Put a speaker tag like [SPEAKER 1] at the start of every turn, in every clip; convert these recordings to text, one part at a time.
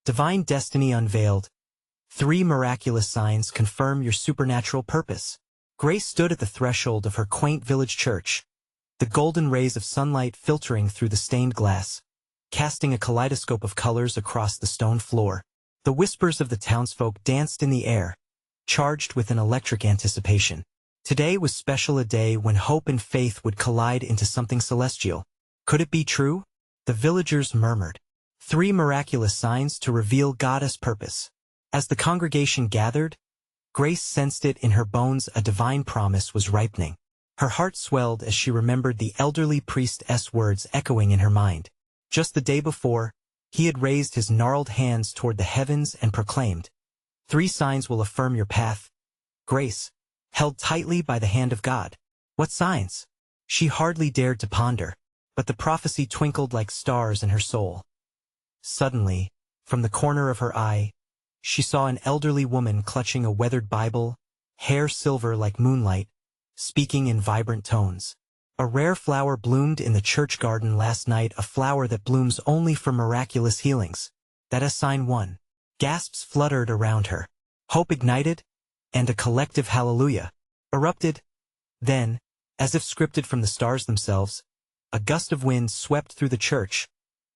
[SPEAKER 1] Divine Destiny Unveiled. 3 miraculous signs confirm your supernatural purpose. Grace stood at the threshold of her quaint village church, the golden rays of sunlight filtering through the stained glass, casting a kaleidoscope of colors across the stone floor. The whispers of the townsfolk danced in the air, charged with an electric anticipation. Today was special, a day when hope and faith would collide into something celestial. Could it be true? The villagers murmured. 3 miraculous signs to reveal God's purpose. As the congregation gathered, Grace sensed it in her bones. A divine promise was ripening. Her heart swelled as she remembered the elderly priest's words echoing in her mind. Just the day before, he had raised his gnarled hands toward the heavens and proclaimed, 3 signs will affirm your path. Grace, held tightly by the hand of God. What signs? She hardly dared to ponder, but the prophecy twinkled like stars in her soul. Suddenly, from the corner of her eye, she saw an elderly woman clutching a weathered Bible, hair silver like moonlight, speaking in vibrant tones. A rare flower bloomed in the church garden last night, a flower that blooms only for miraculous healings. That is sign 1. Gasps fluttered around her. Hope ignited, and a collective hallelujah erupted. Then, as if scripted from the stars themselves, a gust of wind swept through the church,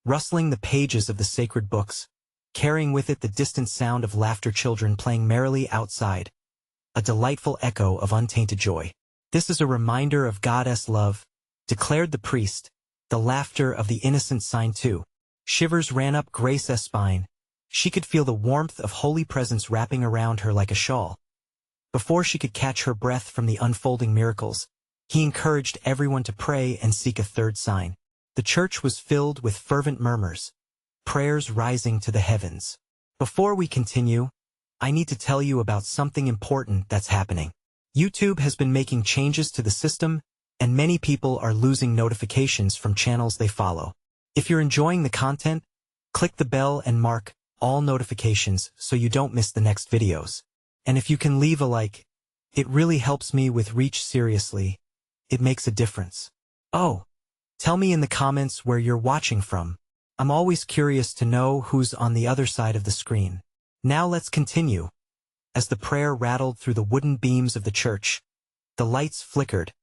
[SPEAKER 1] rustling the pages of the sacred books, carrying with it the distant sound of laughter, children playing merrily outside, a delightful echo of untainted joy. This is a reminder of God's love, declared the priest, the laughter of the innocent sign 2. Shivers ran up Grace's spine. She could feel the warmth of holy presence wrapping around her like a shawl. Before she could catch her breath from the unfolding miracles, he encouraged everyone to pray and seek a 3rd sign. The church was filled with fervent murmurs, prayers rising to the heavens. Before we continue, I need to tell you about something important that's happening. YouTube has been making changes to the system, and many people are losing notifications from channels they follow. If you're enjoying the content, click the bell and mark all notifications so you don't miss the next videos. And if you can leave a like, it really helps me with reach. Seriously, it makes a difference. Oh, tell me in the comments where you're watching from. I'm always curious to know who's on the other side of the screen. Now let's continue. As the prayer rattled through the wooden beams of the church, the lights flickered,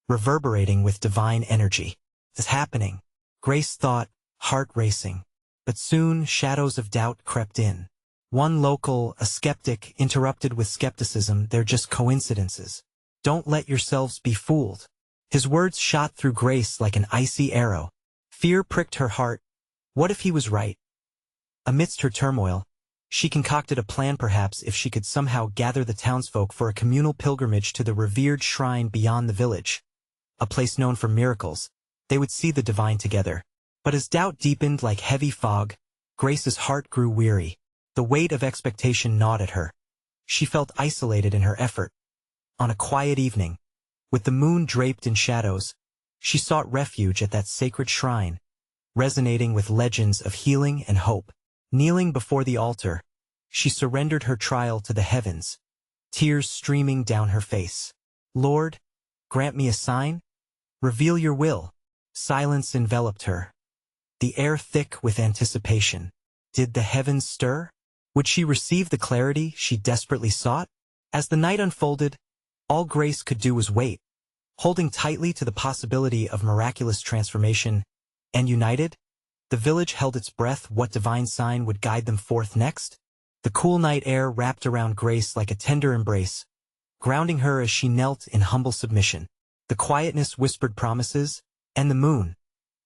[SPEAKER 1] reverberating with divine energy. It's happening, Grace thought, heart racing. But soon shadows of doubt crept in. One local, a skeptic, interrupted with skepticism, "They're just coincidences. Don't let yourselves be fooled." His words shot through Grace like an icy arrow. Fear pricked her heart. What if he was right? Amidst her turmoil, she concocted a plan. Perhaps if she could somehow gather the townsfolk for a communal pilgrimage to the revered shrine beyond the village, a place known for miracles, they would see the divine together. But as doubt deepened like heavy fog, Grace's heart grew weary. The weight of expectation gnawed at her. She felt isolated in her effort. On a quiet evening, with the moon draped in shadows, she sought refuge at that sacred shrine, resonating with legends of healing and hope. Kneeling before the altar, she surrendered her trial to the heavens, tears streaming down her face. "Lord, grant me a sign. Reveal your will." Silence enveloped her, the air thick with anticipation. Did the heavens stir? Would she receive the clarity she desperately sought? As the night unfolded, all Grace could do was wait, holding tightly to the possibility of miraculous transformation. And united, the village held its breath. What divine sign would guide them forth next? The cool night air wrapped around Grace like a tender embrace, grounding her as she knelt in humble submission. The quietness whispered promises, and the moon,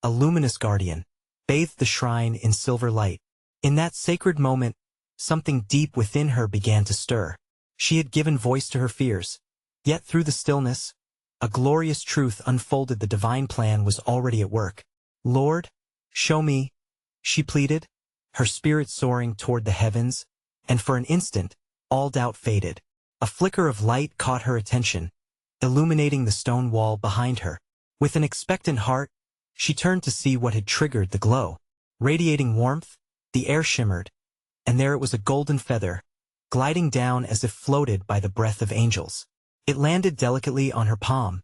[SPEAKER 1] a luminous guardian, bathed the shrine in silver light. In that sacred moment, something deep within her began to stir. She had given voice to her fears, yet through the stillness, a glorious truth unfolded. The divine plan was already at work. "Lord, show me," she pleaded, her spirit soaring toward the heavens, and for an instant, all doubt faded. A flicker of light caught her attention, illuminating the stone wall behind her. With an expectant heart, she turned to see what had triggered the glow. Radiating warmth, the air shimmered, and there it was, a golden feather, gliding down as if floated by the breath of angels. It landed delicately on her palm,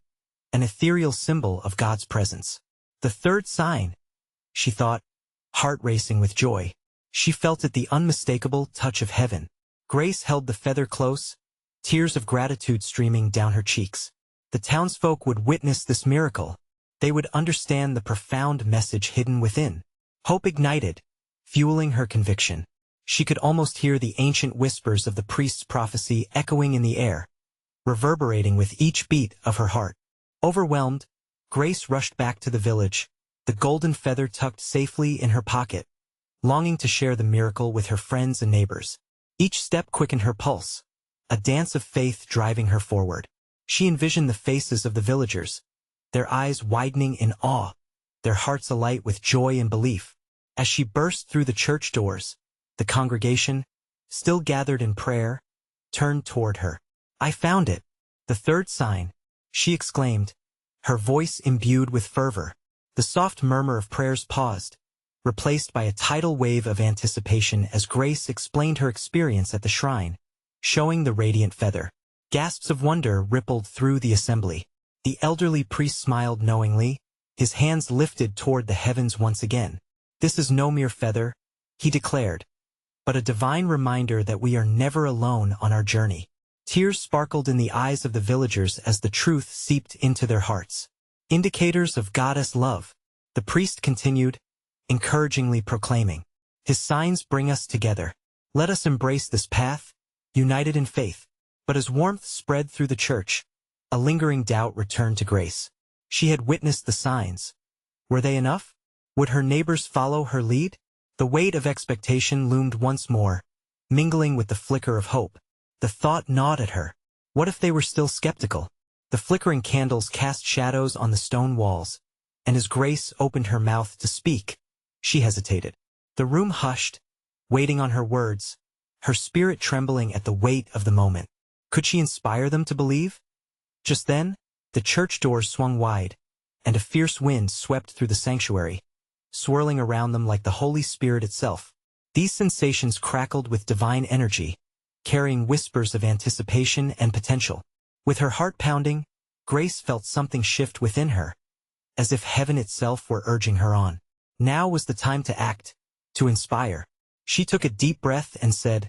[SPEAKER 1] an ethereal symbol of God's presence. The 3rd sign, she thought, heart racing with joy. She felt it, the unmistakable touch of heaven. Grace held the feather close, tears of gratitude streaming down her cheeks. The townsfolk would witness this miracle. They would understand the profound message hidden within. Hope ignited, fueling her conviction. She could almost hear the ancient whispers of the priest's prophecy echoing in the air, reverberating with each beat of her heart. Overwhelmed, Grace rushed back to the village, the golden feather tucked safely in her pocket, longing to share the miracle with her friends and neighbors. Each step quickened her pulse, a dance of faith driving her forward. She envisioned the faces of the villagers, their eyes widening in awe, their hearts alight with joy and belief. As she burst through the church doors, the congregation, still gathered in prayer, turned toward her. "I found it, the third sign," she exclaimed, her voice imbued with fervor. The soft murmur of prayers paused, replaced by a tidal wave of anticipation as Grace explained her experience at the shrine, showing the radiant feather. Gasps of wonder rippled through the assembly. The elderly priest smiled knowingly, his hands lifted toward the heavens once again. "This is no mere feather," he declared, "but a divine reminder that we are never alone on our journey." Tears sparkled in the eyes of the villagers as the truth seeped into their hearts. Indicators of goddess love, the priest continued, encouragingly proclaiming, "His signs bring us together. Let us embrace this path, united in faith." But as warmth spread through the church, a lingering doubt returned to Grace. She had witnessed the signs. Were they enough? Would her neighbors follow her lead? The weight of expectation loomed once more, mingling with the flicker of hope. The thought gnawed at her. What if they were still skeptical? The flickering candles cast shadows on the stone walls, and as Grace opened her mouth to speak, she hesitated. The room hushed, waiting on her words, her spirit trembling at the weight of the moment. Could she inspire them to believe? Just then, the church doors swung wide, and a fierce wind swept through the sanctuary, swirling around them like the Holy Spirit itself. These sensations crackled with divine energy, carrying whispers of anticipation and potential. With her heart pounding, Grace felt something shift within her, as if heaven itself were urging her on. Now was the time to act, to inspire. She took a deep breath and said,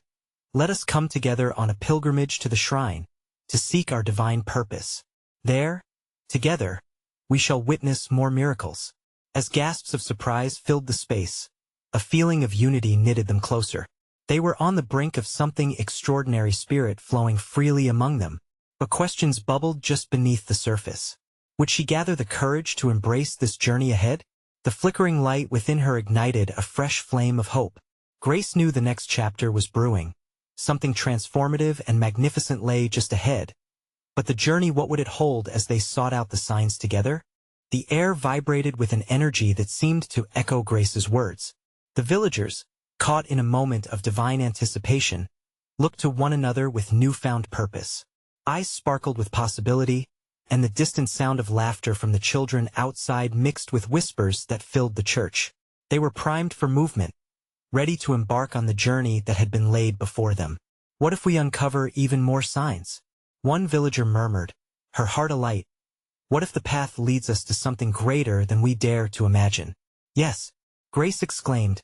[SPEAKER 1] "Let us come together on a pilgrimage to the shrine, to seek our divine purpose. There, together, we shall witness more miracles." As gasps of surprise filled the space, a feeling of unity knitted them closer. They were on the brink of something extraordinary, spirit flowing freely among them. But questions bubbled just beneath the surface. Would she gather the courage to embrace this journey ahead? The flickering light within her ignited a fresh flame of hope. Grace knew the next chapter was brewing. Something transformative and magnificent lay just ahead. But the journey, what would it hold as they sought out the signs together? The air vibrated with an energy that seemed to echo Grace's words. The villagers, caught in a moment of divine anticipation, looked to one another with newfound purpose. Eyes sparkled with possibility, and the distant sound of laughter from the children outside mixed with whispers that filled the church. They were primed for movement, ready to embark on the journey that had been laid before them. "What if we uncover even more signs?" one villager murmured, her heart alight. "What if the path leads us to something greater than we dare to imagine?" "Yes," Grace exclaimed,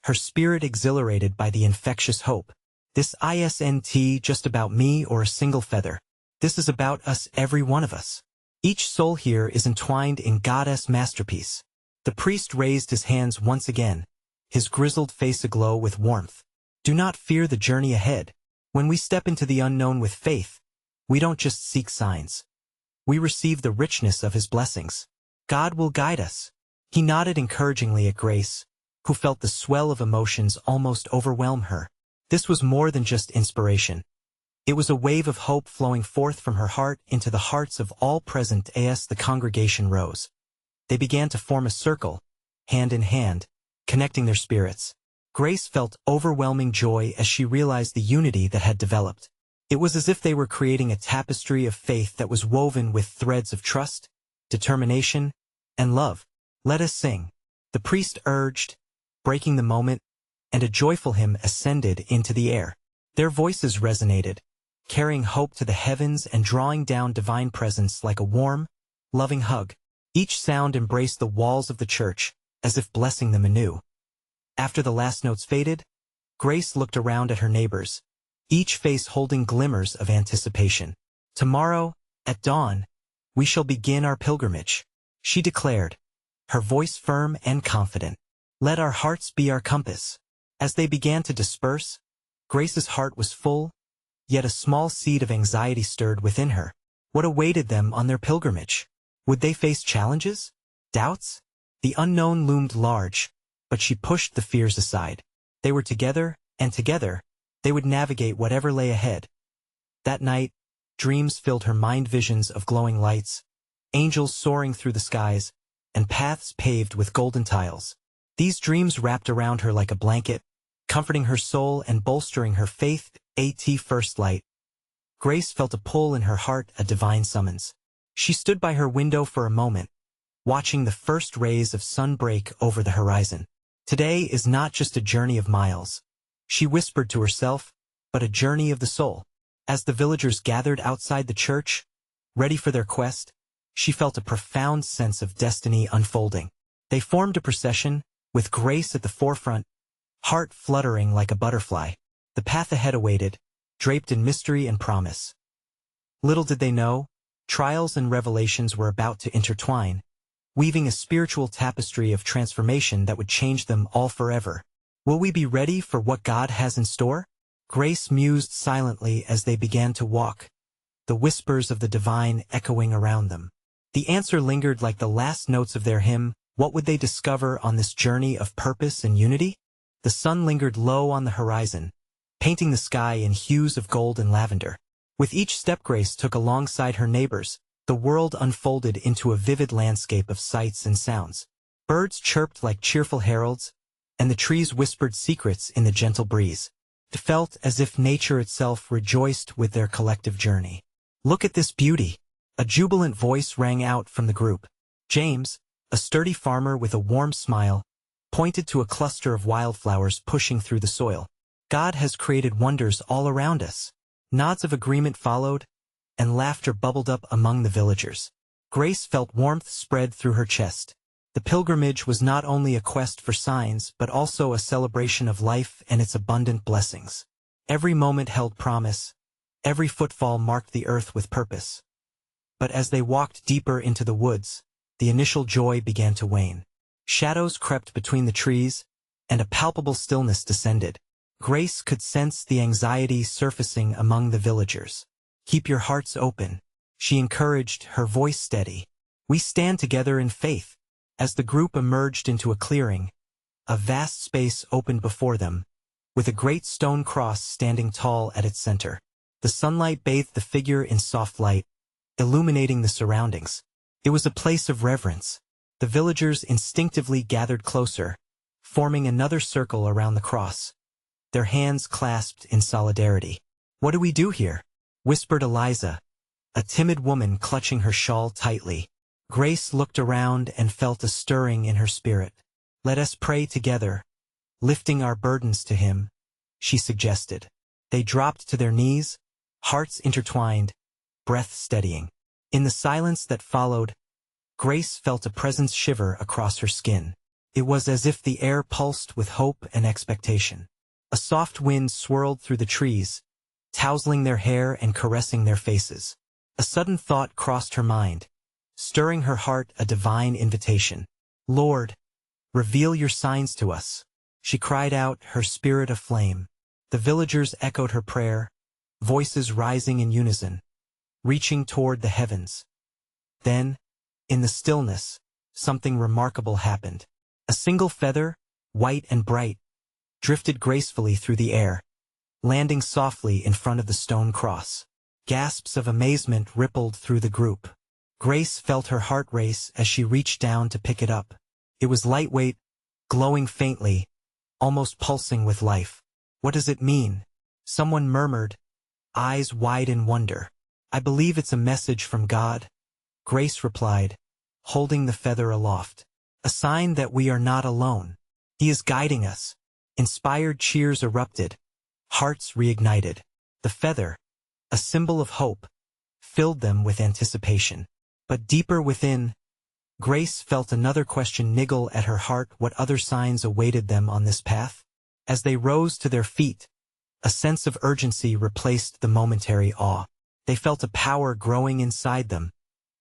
[SPEAKER 1] her spirit exhilarated by the infectious hope. "This isn't just about me or a single feather. This is about us, every one of us. Each soul here is entwined in God's masterpiece." The priest raised his hands once again, his grizzled face aglow with warmth. "Do not fear the journey ahead. When we step into the unknown with faith, we don't just seek signs. We receive the richness of His blessings. God will guide us." He nodded encouragingly at Grace, who felt the swell of emotions almost overwhelm her. This was more than just inspiration. It was a wave of hope flowing forth from her heart into the hearts of all present. As the congregation rose, they began to form a circle, hand in hand, connecting their spirits. Grace felt overwhelming joy as she realized the unity that had developed. It was as if they were creating a tapestry of faith that was woven with threads of trust, determination, and love. "Let us sing," the priest urged, breaking the moment, and a joyful hymn ascended into the air. Their voices resonated, carrying hope to the heavens and drawing down divine presence like a warm, loving hug. Each sound embraced the walls of the church, as if blessing them anew. After the last notes faded, Grace looked around at her neighbors, each face holding glimmers of anticipation. "Tomorrow, at dawn, we shall begin our pilgrimage," she declared, her voice firm and confident. "Let our hearts be our compass." As they began to disperse, Grace's heart was full, yet a small seed of anxiety stirred within her. What awaited them on their pilgrimage? Would they face challenges? Doubts? The unknown loomed large, but she pushed the fears aside. They were together, and together, they would navigate whatever lay ahead. That night, dreams filled her mind, visions of glowing lights, angels soaring through the skies, and paths paved with golden tiles. These dreams wrapped around her like a blanket, comforting her soul and bolstering her faith. At first light, Grace felt a pull in her heart, a divine summons. She stood by her window for a moment, watching the first rays of sun break over the horizon. Today is not just a journey of miles, she whispered to herself, but a journey of the soul. As the villagers gathered outside the church, ready for their quest, she felt a profound sense of destiny unfolding. They formed a procession, with Grace at the forefront, heart fluttering like a butterfly. The path ahead awaited, draped in mystery and promise. Little did they know, trials and revelations were about to intertwine, weaving a spiritual tapestry of transformation that would change them all forever. Will we be ready for what God has in store? Grace mused silently as they began to walk, the whispers of the divine echoing around them. The answer lingered like the last notes of their hymn. What would they discover on this journey of purpose and unity? The sun lingered low on the horizon, painting the sky in hues of gold and lavender. With each step Grace took alongside her neighbors, the world unfolded into a vivid landscape of sights and sounds. Birds chirped like cheerful heralds, and the trees whispered secrets in the gentle breeze. It felt as if nature itself rejoiced with their collective journey. "Look at this beauty!" A jubilant voice rang out from the group. James, a sturdy farmer with a warm smile, pointed to a cluster of wildflowers pushing through the soil. "God has created wonders all around us." Nods of agreement followed, and laughter bubbled up among the villagers. Grace felt warmth spread through her chest. The pilgrimage was not only a quest for signs, but also a celebration of life and its abundant blessings. Every moment held promise, every footfall marked the earth with purpose. But as they walked deeper into the woods, the initial joy began to wane. Shadows crept between the trees, and a palpable stillness descended. Grace could sense the anxiety surfacing among the villagers. "Keep your hearts open," she encouraged, her voice steady. "We stand together in faith." As the group emerged into a clearing, a vast space opened before them, with a great stone cross standing tall at its center. The sunlight bathed the figure in soft light, illuminating the surroundings. It was a place of reverence. The villagers instinctively gathered closer, forming another circle around the cross, their hands clasped in solidarity. "What do we do here?" whispered Eliza, a timid woman clutching her shawl tightly. Grace looked around and felt a stirring in her spirit. "Let us pray together, lifting our burdens to Him," she suggested. They dropped to their knees, hearts intertwined, breath steadying. In the silence that followed, Grace felt a presence shiver across her skin. It was as if the air pulsed with hope and expectation. A soft wind swirled through the trees, tousling their hair and caressing their faces. A sudden thought crossed her mind, stirring her heart a divine invitation. "Lord, reveal your signs to us," she cried out, her spirit aflame. The villagers echoed her prayer, voices rising in unison, reaching toward the heavens. Then, in the stillness, something remarkable happened. A single feather, white and bright, drifted gracefully through the air, landing softly in front of the stone cross. Gasps of amazement rippled through the group. Grace felt her heart race as she reached down to pick it up. It was lightweight, glowing faintly, almost pulsing with life. "What does it mean?" someone murmured, eyes wide in wonder. "I believe it's a message from God," Grace replied, holding the feather aloft. "A sign that we are not alone. He is guiding us." Inspired cheers erupted, hearts reignited. The feather, a symbol of hope, filled them with anticipation. But deeper within, Grace felt another question niggle at her heart. What other signs awaited them on this path? As they rose to their feet, a sense of urgency replaced the momentary awe. They felt a power growing inside them,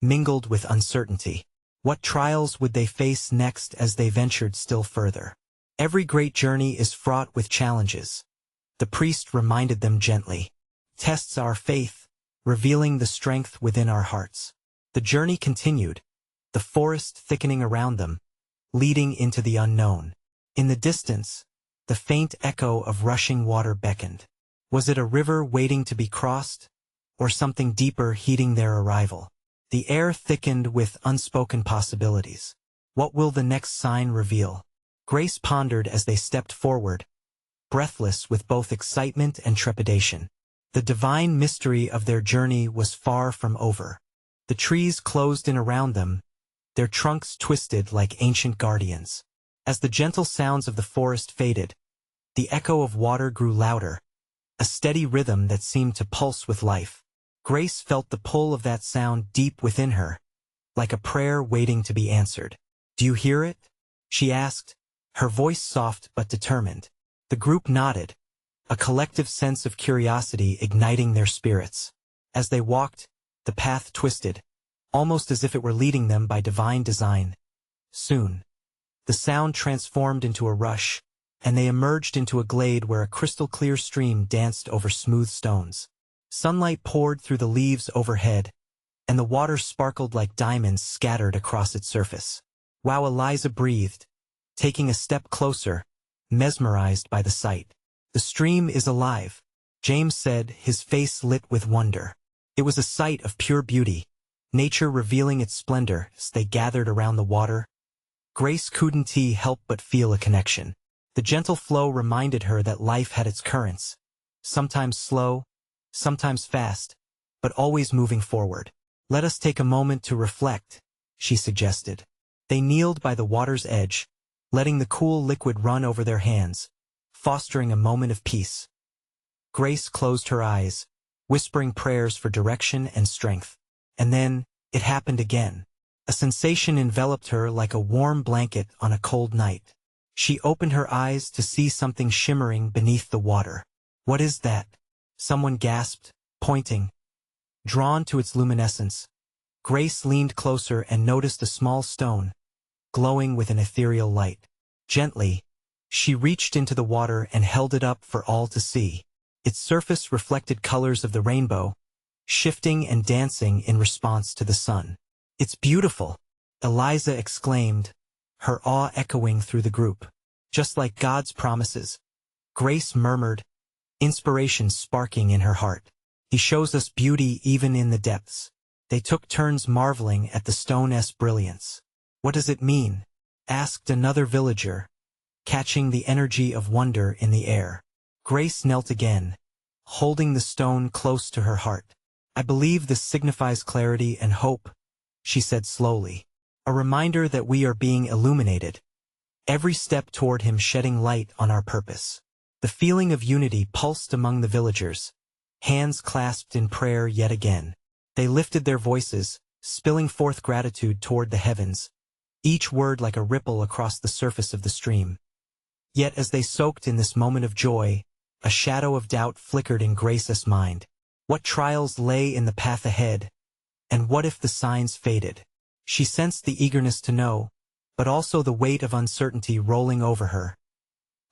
[SPEAKER 1] mingled with uncertainty. What trials would they face next as they ventured still further? Every great journey is fraught with challenges. The priest reminded them gently. Tests our faith, revealing the strength within our hearts. The journey continued, the forest thickening around them, leading into the unknown. In the distance, the faint echo of rushing water beckoned. Was it a river waiting to be crossed, or something deeper heeding their arrival? The air thickened with unspoken possibilities. What will the next sign reveal? Grace pondered as they stepped forward, breathless with both excitement and trepidation. The divine mystery of their journey was far from over. The trees closed in around them, their trunks twisted like ancient guardians. As the gentle sounds of the forest faded, the echo of water grew louder, a steady rhythm that seemed to pulse with life. Grace felt the pull of that sound deep within her, like a prayer waiting to be answered. "Do you hear it?" she asked, her voice soft but determined. The group nodded, a collective sense of curiosity igniting their spirits. As they walked, the path twisted, almost as if it were leading them by divine design. Soon, the sound transformed into a rush, and they emerged into a glade where a crystal-clear stream danced over smooth stones. Sunlight poured through the leaves overhead, and the water sparkled like diamonds scattered across its surface. Wow, Eliza breathed, taking a step closer, mesmerized by the sight. "The stream is alive," James said, his face lit with wonder. It was a sight of pure beauty, nature revealing its splendor as they gathered around the water. Grace couldn't help but feel a connection. The gentle flow reminded her that life had its currents, sometimes slow, sometimes fast, but always moving forward. "Let us take a moment to reflect," she suggested. They kneeled by the water's edge, letting the cool liquid run over their hands, fostering a moment of peace. Grace closed her eyes, whispering prayers for direction and strength. And then, it happened again. A sensation enveloped her like a warm blanket on a cold night. She opened her eyes to see something shimmering beneath the water. "What is that?" someone gasped, pointing. Drawn to its luminescence, Grace leaned closer and noticed a small stone, glowing with an ethereal light. Gently, she reached into the water and held it up for all to see. Its surface reflected colors of the rainbow, shifting and dancing in response to the sun. "It's beautiful," Eliza exclaimed, her awe echoing through the group. "Just like God's promises," Grace murmured, inspiration sparking in her heart. "He shows us beauty even in the depths." They took turns marveling at the stone's brilliance. "What does it mean?" asked another villager, catching the energy of wonder in the air. Grace knelt again, holding the stone close to her heart. "I believe this signifies clarity and hope," she said slowly. "A reminder that we are being illuminated, every step toward him shedding light on our purpose." The feeling of unity pulsed among the villagers, hands clasped in prayer yet again. They lifted their voices, spilling forth gratitude toward the heavens, each word like a ripple across the surface of the stream. Yet as they soaked in this moment of joy, a shadow of doubt flickered in Grace's mind. What trials lay in the path ahead, and what if the signs faded? She sensed the eagerness to know, but also the weight of uncertainty rolling over her.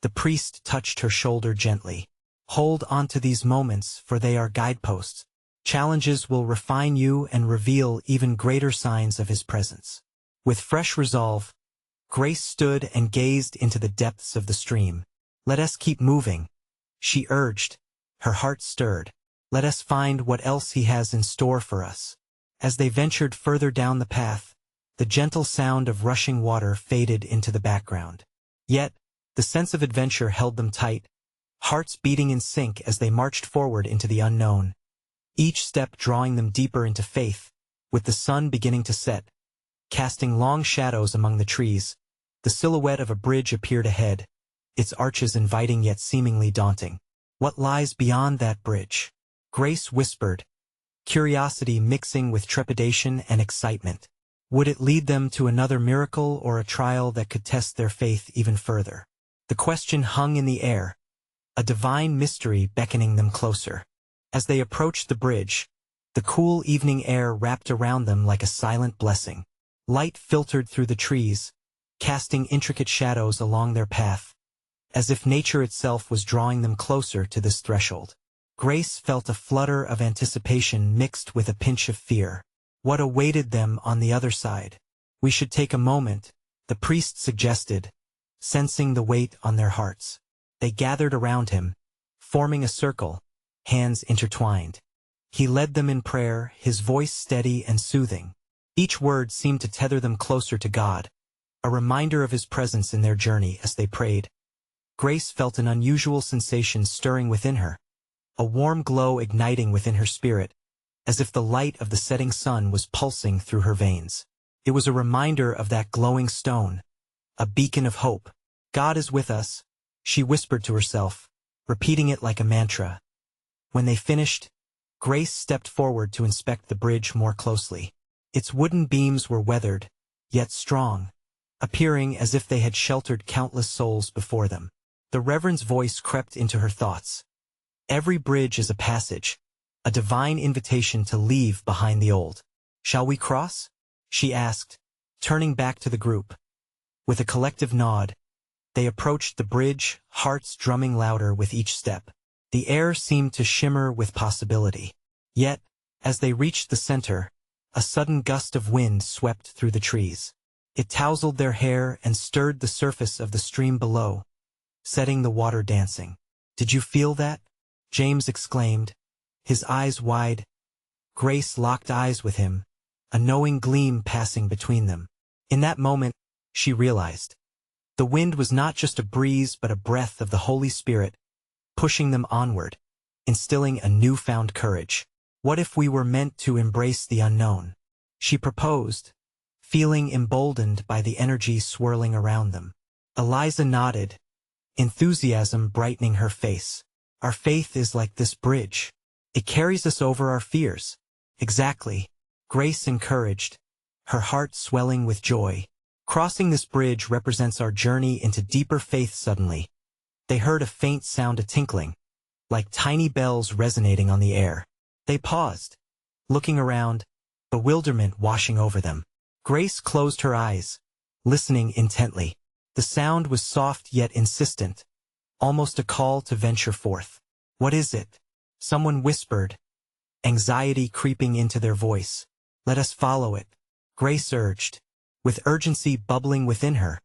[SPEAKER 1] The priest touched her shoulder gently. "Hold on to these moments, for they are guideposts. Challenges will refine you and reveal even greater signs of his presence." With fresh resolve, Grace stood and gazed into the depths of the stream. "Let us keep moving," she urged, her heart stirred. "Let us find what else he has in store for us." As they ventured further down the path, the gentle sound of rushing water faded into the background. Yet, the sense of adventure held them tight, hearts beating in sync as they marched forward into the unknown. Each step drawing them deeper into faith, with the sun beginning to set, casting long shadows among the trees. The silhouette of a bridge appeared ahead, its arches inviting yet seemingly daunting. "What lies beyond that bridge?" Grace whispered, curiosity mixing with trepidation and excitement. Would it lead them to another miracle or a trial that could test their faith even further? The question hung in the air, a divine mystery beckoning them closer. As they approached the bridge, the cool evening air wrapped around them like a silent blessing. Light filtered through the trees, casting intricate shadows along their path, as if nature itself was drawing them closer to this threshold. Grace felt a flutter of anticipation mixed with a pinch of fear. What awaited them on the other side? We should take a moment, the priest suggested, sensing the weight on their hearts. They gathered around him, forming a circle, hands intertwined. He led them in prayer, his voice steady and soothing. Each word seemed to tether them closer to God, a reminder of his presence in their journey as they prayed. Grace felt an unusual sensation stirring within her, a warm glow igniting within her spirit, as if the light of the setting sun was pulsing through her veins. It was a reminder of that glowing stone, a beacon of hope. God is with us, she whispered to herself, repeating it like a mantra. When they finished, Grace stepped forward to inspect the bridge more closely. Its wooden beams were weathered, yet strong, appearing as if they had sheltered countless souls before them. The Reverend's voice crept into her thoughts. Every bridge is a passage, a divine invitation to leave behind the old. Shall we cross? She asked, turning back to the group. With a collective nod, they approached the bridge, hearts drumming louder with each step. The air seemed to shimmer with possibility. Yet, as they reached the center, a sudden gust of wind swept through the trees. It tousled their hair and stirred the surface of the stream below, setting the water dancing. Did you feel that? James exclaimed, his eyes wide. Grace locked eyes with him, a knowing gleam passing between them. In that moment, she realized. The wind was not just a breeze but a breath of the Holy Spirit, pushing them onward, instilling a newfound courage. What if we were meant to embrace the unknown? She proposed, feeling emboldened by the energy swirling around them. Eliza nodded, enthusiasm brightening her face. Our faith is like this bridge. It carries us over our fears. Exactly. Grace encouraged, her heart swelling with joy. Crossing this bridge represents our journey into deeper faith. Suddenly, they heard a faint sound, a tinkling, like tiny bells resonating on the air. They paused, looking around, bewilderment washing over them. Grace closed her eyes, listening intently. The sound was soft yet insistent, almost a call to venture forth. What is it? Someone whispered, anxiety creeping into their voice. Let us follow it, Grace urged. With urgency bubbling within her,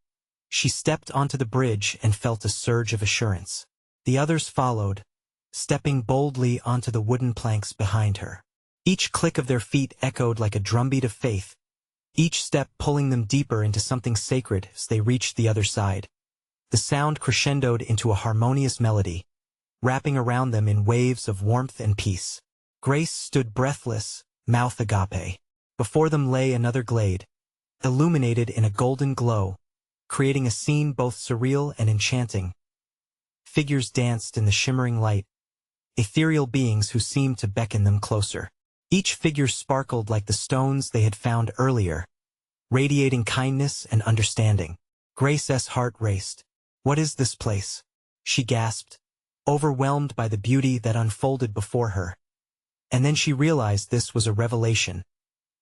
[SPEAKER 1] she stepped onto the bridge and felt a surge of assurance. The others followed, stepping boldly onto the wooden planks behind her. Each click of their feet echoed like a drumbeat of faith, each step pulling them deeper into something sacred as they reached the other side. The sound crescendoed into a harmonious melody, wrapping around them in waves of warmth and peace. Grace stood breathless, mouth agape. Before them lay another glade, illuminated in a golden glow, creating a scene both surreal and enchanting. Figures danced in the shimmering light, ethereal beings who seemed to beckon them closer. Each figure sparkled like the stones they had found earlier, radiating kindness and understanding. Grace's heart raced. What is this place? She gasped, overwhelmed by the beauty that unfolded before her. And then she realized this was a revelation,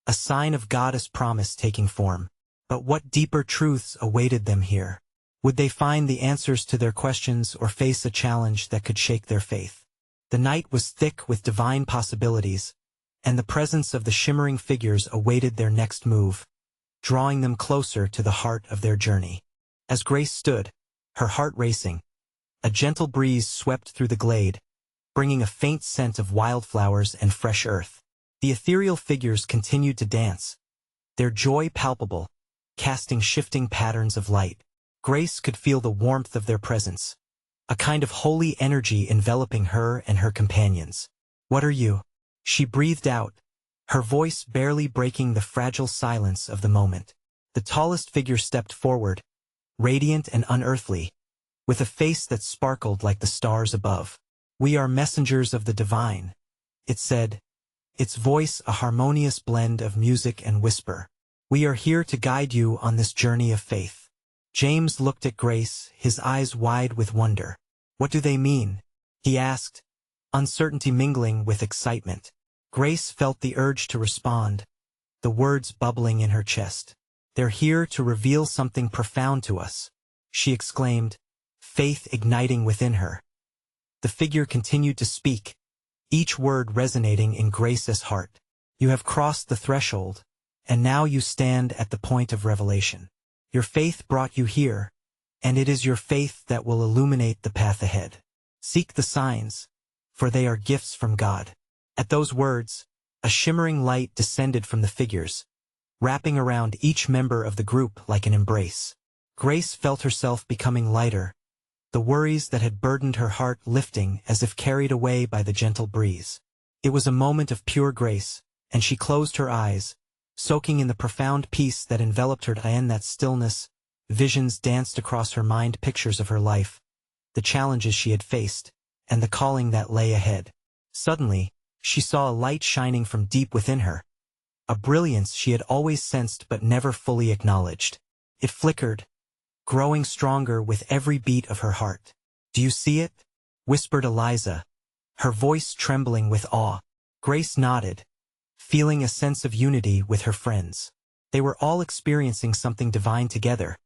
[SPEAKER 1] a sign of God's promise taking form. But what deeper truths awaited them here? Would they find the answers to their questions or face a challenge that could shake their faith? The night was thick with divine possibilities, and the presence of the shimmering figures awaited their next move, drawing them closer to the heart of their journey. As Grace stood, her heart racing, a gentle breeze swept through the glade, bringing a faint scent of wildflowers and fresh earth. The ethereal figures continued to dance, their joy palpable, casting shifting patterns of light. Grace could feel the warmth of their presence, a kind of holy energy enveloping her and her companions. What are you? She breathed out, her voice barely breaking the fragile silence of the moment. The tallest figure stepped forward, radiant and unearthly, with a face that sparkled like the stars above. We are messengers of the divine, it said, its voice a harmonious blend of music and whisper. We are here to guide you on this journey of faith. James looked at Grace, his eyes wide with wonder. What do they mean? He asked, uncertainty mingling with excitement. Grace felt the urge to respond, the words bubbling in her chest. They're here to reveal something profound to us, she exclaimed, faith igniting within her. The figure continued to speak, each word resonating in Grace's heart. You have crossed the threshold, and now you stand at the point of revelation. Your faith brought you here, and it is your faith that will illuminate the path ahead. Seek the signs, for they are gifts from God. At those words, a shimmering light descended from the figures, wrapping around each member of the group like an embrace. Grace felt herself becoming lighter, the worries that had burdened her heart lifting as if carried away by the gentle breeze. It was a moment of pure grace, and she closed her eyes, soaking in the profound peace that enveloped her. In that stillness, visions danced across her mind, pictures of her life, the challenges she had faced, and the calling that lay ahead. Suddenly, she saw a light shining from deep within her, a brilliance she had always sensed but never fully acknowledged. It flickered, growing stronger with every beat of her heart. Do you see it? Whispered Eliza, her voice trembling with awe. Grace nodded, feeling a sense of unity with her friends. They were all experiencing something divine together,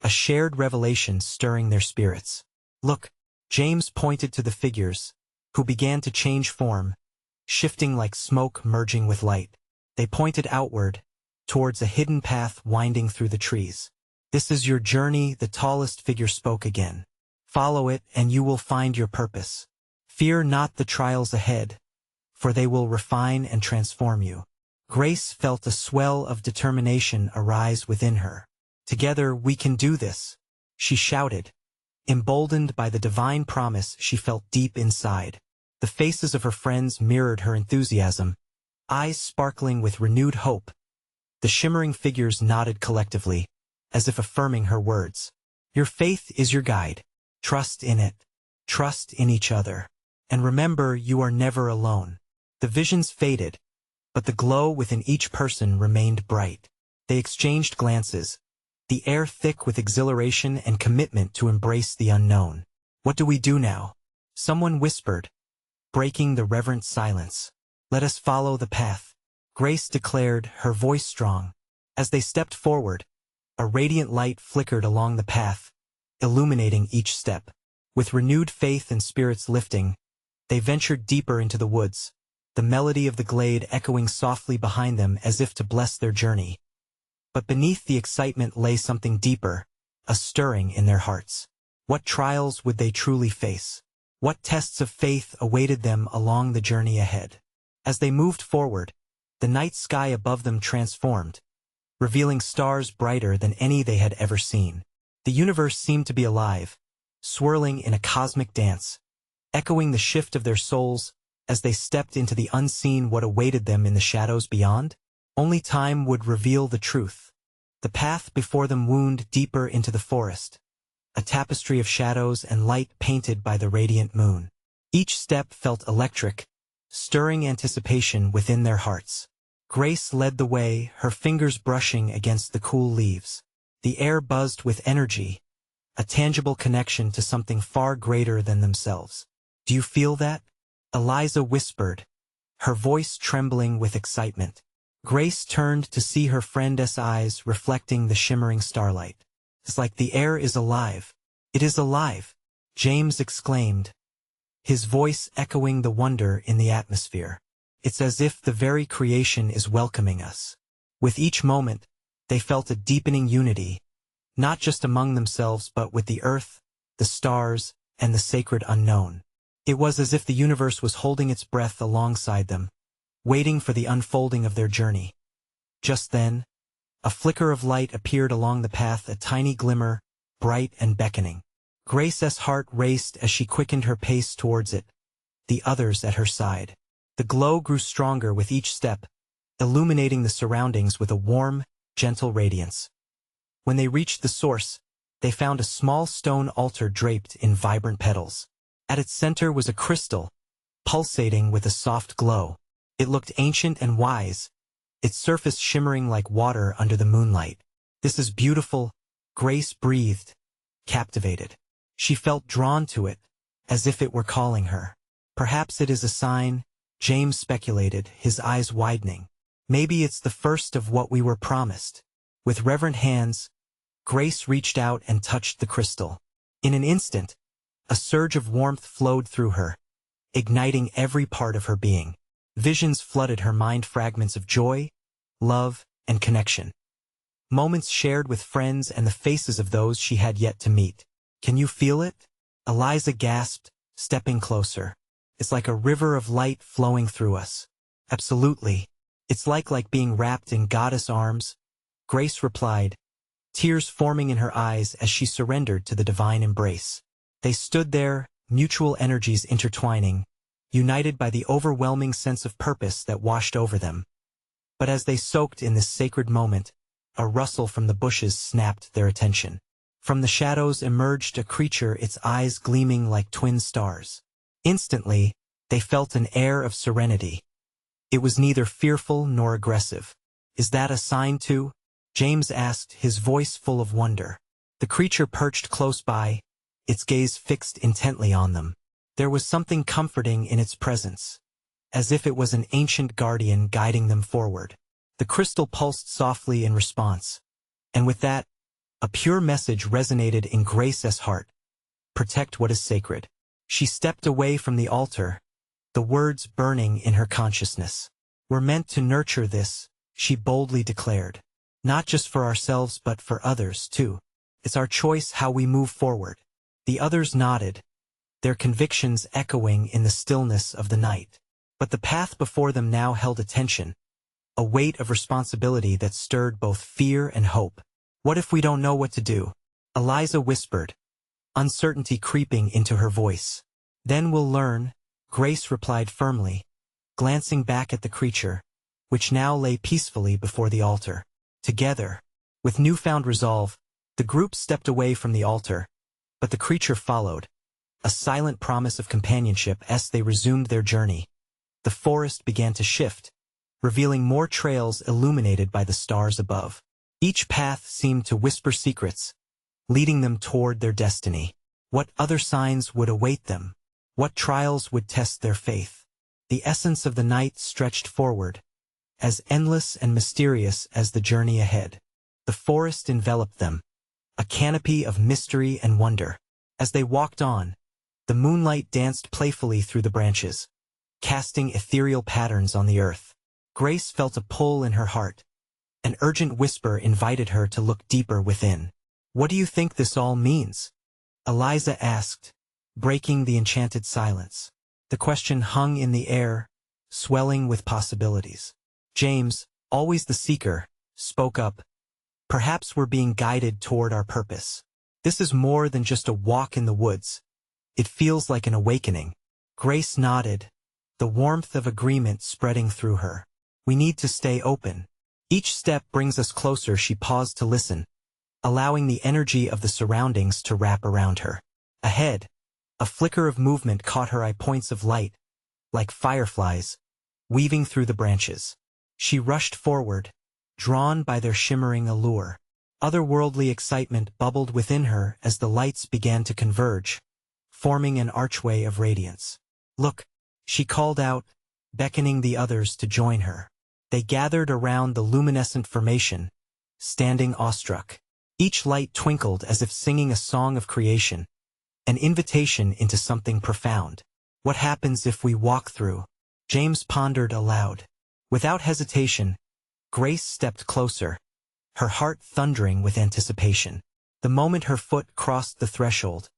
[SPEAKER 1] a shared revelation stirring their spirits. Look, James pointed to the figures, who began to change form, shifting like smoke merging with light. They pointed outward, towards a hidden path winding through the trees. This is your journey, the tallest figure spoke again. Follow it and you will find your purpose. Fear not the trials ahead, for they will refine and transform you. Grace felt a swell of determination arise within her. Together we can do this, she shouted, emboldened by the divine promise she felt deep inside. The faces of her friends mirrored her enthusiasm, eyes sparkling with renewed hope. The shimmering figures nodded collectively, as if affirming her words. Your faith is your guide. Trust in it. Trust in each other. And remember, you are never alone. The visions faded, but the glow within each person remained bright. They exchanged glances, the air thick with exhilaration and commitment to embrace the unknown. What do we do now? Someone whispered, breaking the reverent silence. Let us follow the path, Grace declared, her voice strong. As they stepped forward, a radiant light flickered along the path, illuminating each step. With renewed faith and spirits lifting, they ventured deeper into the woods, the melody of the glade echoing softly behind them as if to bless their journey. But beneath the excitement lay something deeper, a stirring in their hearts. What trials would they truly face? What tests of faith awaited them along the journey ahead? As they moved forward, the night sky above them transformed, revealing stars brighter than any they had ever seen. The universe seemed to be alive, swirling in a cosmic dance, echoing the shift of their souls as they stepped into the unseen. What awaited them in the shadows beyond? Only time would reveal the truth. The path before them wound deeper into the forest, a tapestry of shadows and light painted by the radiant moon. Each step felt electric, stirring anticipation within their hearts. Grace led the way, her fingers brushing against the cool leaves. The air buzzed with energy, a tangible connection to something far greater than themselves. Do you feel that? Eliza whispered, her voice trembling with excitement. Grace turned to see her friend's eyes reflecting the shimmering starlight. It's like the air is alive. It is alive, James exclaimed, his voice echoing the wonder in the atmosphere. It's as if the very creation is welcoming us. With each moment, they felt a deepening unity, not just among themselves but with the earth, the stars, and the sacred unknown. It was as if the universe was holding its breath alongside them, waiting for the unfolding of their journey. Just then, a flicker of light appeared along the path, a tiny glimmer, bright and beckoning. Grace's heart raced as she quickened her pace towards it, the others at her side. The glow grew stronger with each step, illuminating the surroundings with a warm, gentle radiance. When they reached the source, they found a small stone altar draped in vibrant petals. At its center was a crystal, pulsating with a soft glow. It looked ancient and wise, its surface shimmering like water under the moonlight. "This is beautiful," Grace breathed, captivated. She felt drawn to it, as if it were calling her. "Perhaps it is a sign," James speculated, his eyes widening. "Maybe it's the first of what we were promised." With reverent hands, Grace reached out and touched the crystal. In an instant, a surge of warmth flowed through her, igniting every part of her being. Visions flooded her mind, fragments of joy, love, and connection. Moments shared with friends and the faces of those she had yet to meet. "Can you feel it?" Eliza gasped, stepping closer. "It's like a river of light flowing through us." "Absolutely. It's like being wrapped in goddess arms," Grace replied, tears forming in her eyes as she surrendered to the divine embrace. They stood there, mutual energies intertwining, united by the overwhelming sense of purpose that washed over them. But as they soaked in this sacred moment, a rustle from the bushes snapped their attention. From the shadows emerged a creature, its eyes gleaming like twin stars. Instantly, they felt an air of serenity. It was neither fearful nor aggressive. "Is that a sign too?" James asked, his voice full of wonder. The creature perched close by, its gaze fixed intently on them. There was something comforting in its presence, as if it was an ancient guardian guiding them forward. The crystal pulsed softly in response, and with that, a pure message resonated in Grace's heart. "Protect what is sacred." She stepped away from the altar, the words burning in her consciousness. "We're meant to nurture this," she boldly declared. "Not just for ourselves but for others, too. It's our choice how we move forward." The others nodded, their convictions echoing in the stillness of the night. But the path before them now held a tension, a weight of responsibility that stirred both fear and hope. "What if we don't know what to do?" Eliza whispered, uncertainty creeping into her voice. "Then we'll learn," Grace replied firmly, glancing back at the creature, which now lay peacefully before the altar. Together, with newfound resolve, the group stepped away from the altar, but the creature followed, a silent promise of companionship as they resumed their journey. The forest began to shift, revealing more trails illuminated by the stars above. Each path seemed to whisper secrets, leading them toward their destiny. What other signs would await them? What trials would test their faith? The essence of the night stretched forward, as endless and mysterious as the journey ahead. The forest enveloped them, a canopy of mystery and wonder. As they walked on, the moonlight danced playfully through the branches, casting ethereal patterns on the earth. Grace felt a pull in her heart. An urgent whisper invited her to look deeper within. "What do you think this all means?" Eliza asked, breaking the enchanted silence. The question hung in the air, swelling with possibilities. James, always the seeker, spoke up. "Perhaps we're being guided toward our purpose. This is more than just a walk in the woods. It feels like an awakening." Grace nodded, the warmth of agreement spreading through her. "We need to stay open. Each step brings us closer." She paused to listen, allowing the energy of the surroundings to wrap around her. Ahead, a flicker of movement caught her eye, points of light, like fireflies, weaving through the branches. She rushed forward, drawn by their shimmering allure. Otherworldly excitement bubbled within her as the lights began to converge, forming an archway of radiance. "Look," she called out, beckoning the others to join her. They gathered around the luminescent formation, standing awestruck. Each light twinkled as if singing a song of creation, an invitation into something profound. "What happens if we walk through?" James pondered aloud. Without hesitation, Grace stepped closer, her heart thundering with anticipation. The moment her foot crossed the threshold,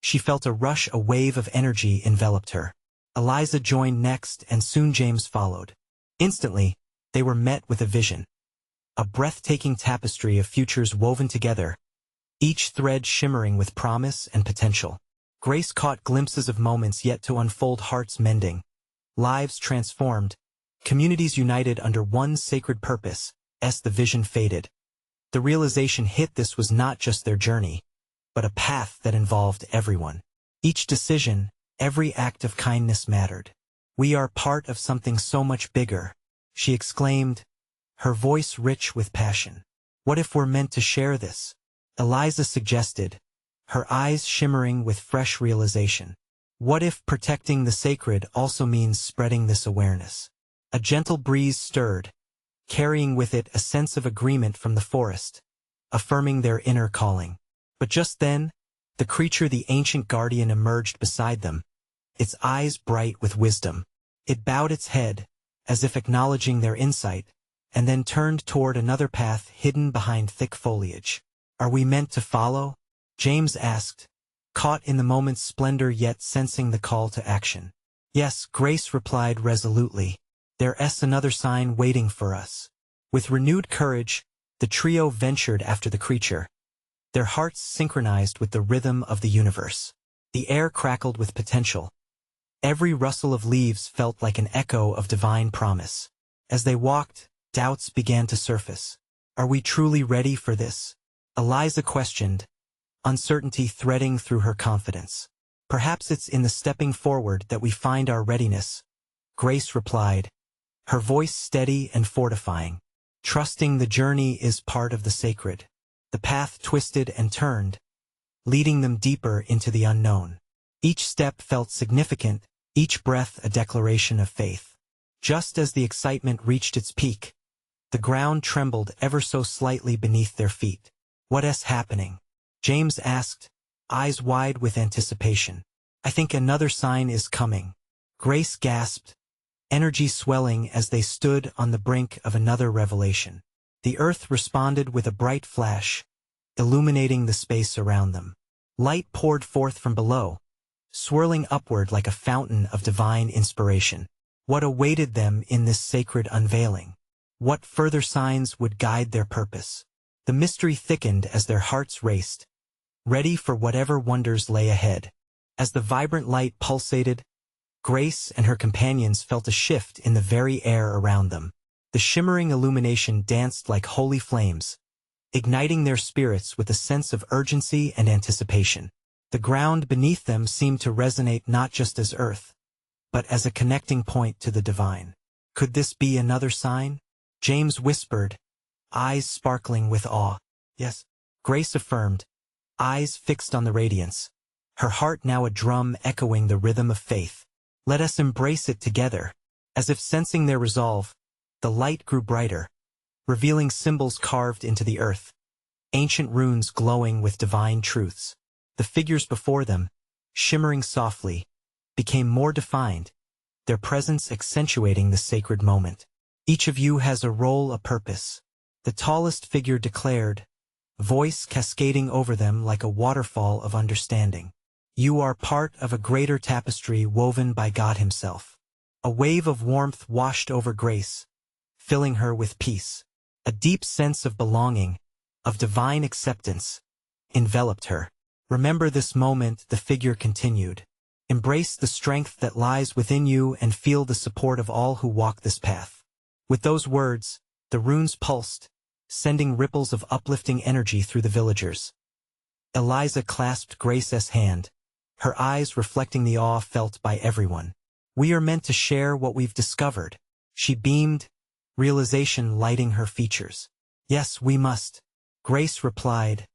[SPEAKER 1] she felt a rush, a wave of energy enveloped her. Eliza joined next, and soon James followed. Instantly, they were met with a vision. A breathtaking tapestry of futures woven together, each thread shimmering with promise and potential. Grace caught glimpses of moments yet to unfold, hearts mending, lives transformed, communities united under one sacred purpose. As the vision faded, the realization hit: this was not just their journey, but a path that involved everyone. Each decision, every act of kindness mattered. "We are part of something so much bigger," she exclaimed, her voice rich with passion. What if we're meant to share this? Eliza suggested, her eyes shimmering with fresh realization. What if protecting the sacred also means spreading this awareness? A gentle breeze stirred, carrying with it a sense of agreement from the forest, affirming their inner calling. But just then, the creature, the ancient guardian, emerged beside them, its eyes bright with wisdom. It bowed its head, as if acknowledging their insight, and then turned toward another path hidden behind thick foliage. Are we meant to follow? James asked, caught in the moment's splendor yet sensing the call to action. Yes, Grace replied resolutely. There's another sign waiting for us. With renewed courage, the trio ventured after the creature, their hearts synchronized with the rhythm of the universe. The air crackled with potential. Every rustle of leaves felt like an echo of divine promise. As they walked, doubts began to surface. Are we truly ready for this? Eliza questioned, uncertainty threading through her confidence. Perhaps it's in the stepping forward that we find our readiness, Grace replied, her voice steady and fortifying. Trusting the journey is part of the sacred. The path twisted and turned, leading them deeper into the unknown. Each step felt significant, each breath a declaration of faith. Just as the excitement reached its peak, the ground trembled ever so slightly beneath their feet. What's happening? James asked, eyes wide with anticipation. I think another sign is coming. Grace gasped, energy swelling as they stood on the brink of another revelation. The earth responded with a bright flash, illuminating the space around them. Light poured forth from below, swirling upward like a fountain of divine inspiration. What awaited them in this sacred unveiling? What further signs would guide their purpose? The mystery thickened as their hearts raced, ready for whatever wonders lay ahead. As the vibrant light pulsated, Grace and her companions felt a shift in the very air around them. The shimmering illumination danced like holy flames, igniting their spirits with a sense of urgency and anticipation. The ground beneath them seemed to resonate not just as earth, but as a connecting point to the divine. Could this be another sign? James whispered, eyes sparkling with awe. Yes, Grace affirmed, eyes fixed on the radiance, her heart now a drum echoing the rhythm of faith. Let us embrace it together. As if sensing their resolve, the light grew brighter, revealing symbols carved into the earth, ancient runes glowing with divine truths. The figures before them, shimmering softly, became more defined, their presence accentuating the sacred moment. Each of you has a role, a purpose, the tallest figure declared, voice cascading over them like a waterfall of understanding. You are part of a greater tapestry woven by God Himself. A wave of warmth washed over Grace, filling her with peace. A deep sense of belonging, of divine acceptance, enveloped her. Remember this moment, the figure continued. Embrace the strength that lies within you and feel the support of all who walk this path. With those words, the runes pulsed, sending ripples of uplifting energy through the villagers. Eliza clasped Grace's hand, her eyes reflecting the awe felt by everyone. We are meant to share what we've discovered. She beamed, realization lighting her features. Yes, we must, Grace replied,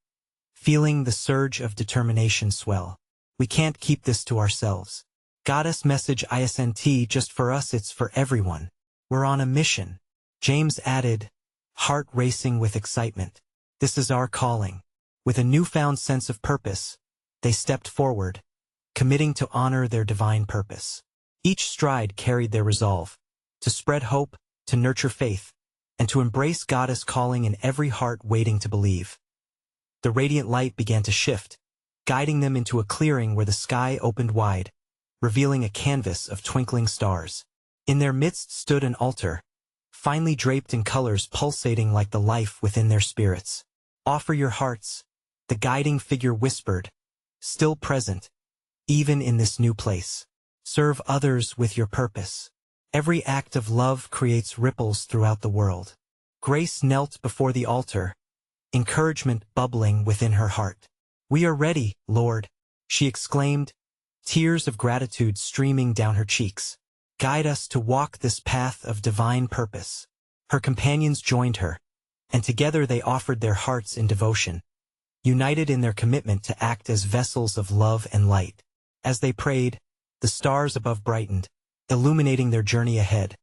[SPEAKER 1] feeling the surge of determination swell. We can't keep this to ourselves. Goddess message isn't just for us, it's for everyone. We're on a mission. James added, heart racing with excitement. This is our calling. With a newfound sense of purpose, they stepped forward, committing to honor their divine purpose. Each stride carried their resolve, to spread hope, to nurture faith, and to embrace Goddess calling in every heart waiting to believe. The radiant light began to shift, guiding them into a clearing where the sky opened wide, revealing a canvas of twinkling stars. In their midst stood an altar, finely draped in colors pulsating like the life within their spirits. Offer your hearts, the guiding figure whispered, still present, even in this new place. Serve others with your purpose. Every act of love creates ripples throughout the world. Grace knelt before the altar, encouragement bubbling within her heart. We are ready, Lord, she exclaimed, tears of gratitude streaming down her cheeks. Guide us to walk this path of divine purpose. Her companions joined her, and together they offered their hearts in devotion, united in their commitment to act as vessels of love and light. As they prayed, the stars above brightened, illuminating their journey ahead.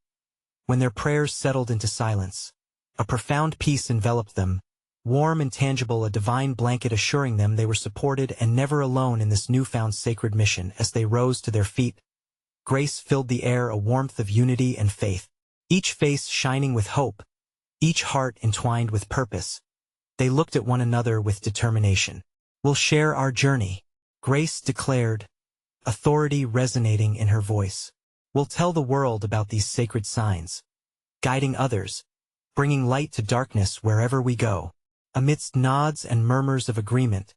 [SPEAKER 1] When their prayers settled into silence, a profound peace enveloped them, warm and tangible, a divine blanket assuring them they were supported and never alone in this newfound sacred mission. As they rose to their feet, grace filled the air, a warmth of unity and faith, each face shining with hope, each heart entwined with purpose. They looked at one another with determination. "We'll share our journey," Grace declared, authority resonating in her voice. "We'll tell the world about these sacred signs, guiding others, bringing light to darkness wherever we go." Amidst nods and murmurs of agreement,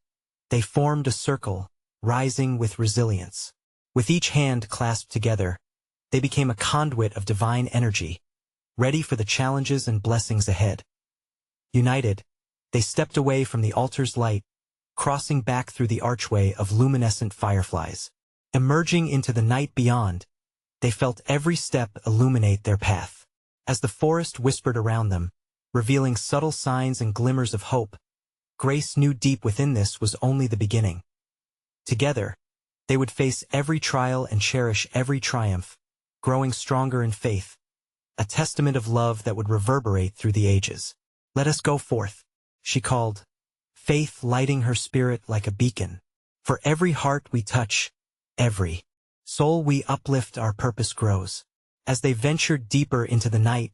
[SPEAKER 1] they formed a circle, rising with resilience. With each hand clasped together, they became a conduit of divine energy, ready for the challenges and blessings ahead. United, they stepped away from the altar's light, crossing back through the archway of luminescent fireflies. Emerging into the night beyond, they felt every step illuminate their path. As the forest whispered around them, revealing subtle signs and glimmers of hope, Grace knew deep within this was only the beginning. Together, they would face every trial and cherish every triumph, growing stronger in faith, a testament of love that would reverberate through the ages. "Let us go forth," she called, faith lighting her spirit like a beacon. "For every heart we touch, every soul we uplift, our purpose grows." As they ventured deeper into the night,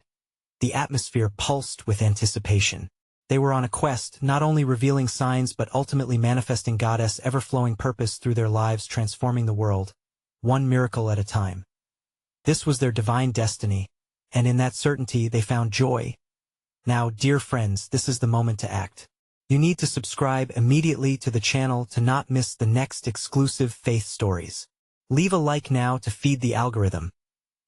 [SPEAKER 1] the atmosphere pulsed with anticipation. They were on a quest, not only revealing signs but ultimately manifesting God's ever-flowing purpose through their lives, transforming the world, one miracle at a time. This was their divine destiny, and in that certainty they found joy. Now, dear friends, this is the moment to act. You need to subscribe immediately to the channel to not miss the next exclusive faith stories. Leave a like now to feed the algorithm,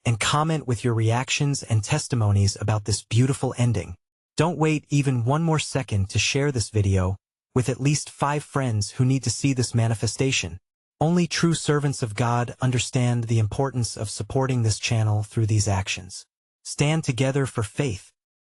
[SPEAKER 1] and comment with your reactions and testimonies about this beautiful ending. Don't wait even one more second to share this video with at least 5 friends who need to see this manifestation. Only true servants of God understand the importance of supporting this channel through these actions. Stand together for faith,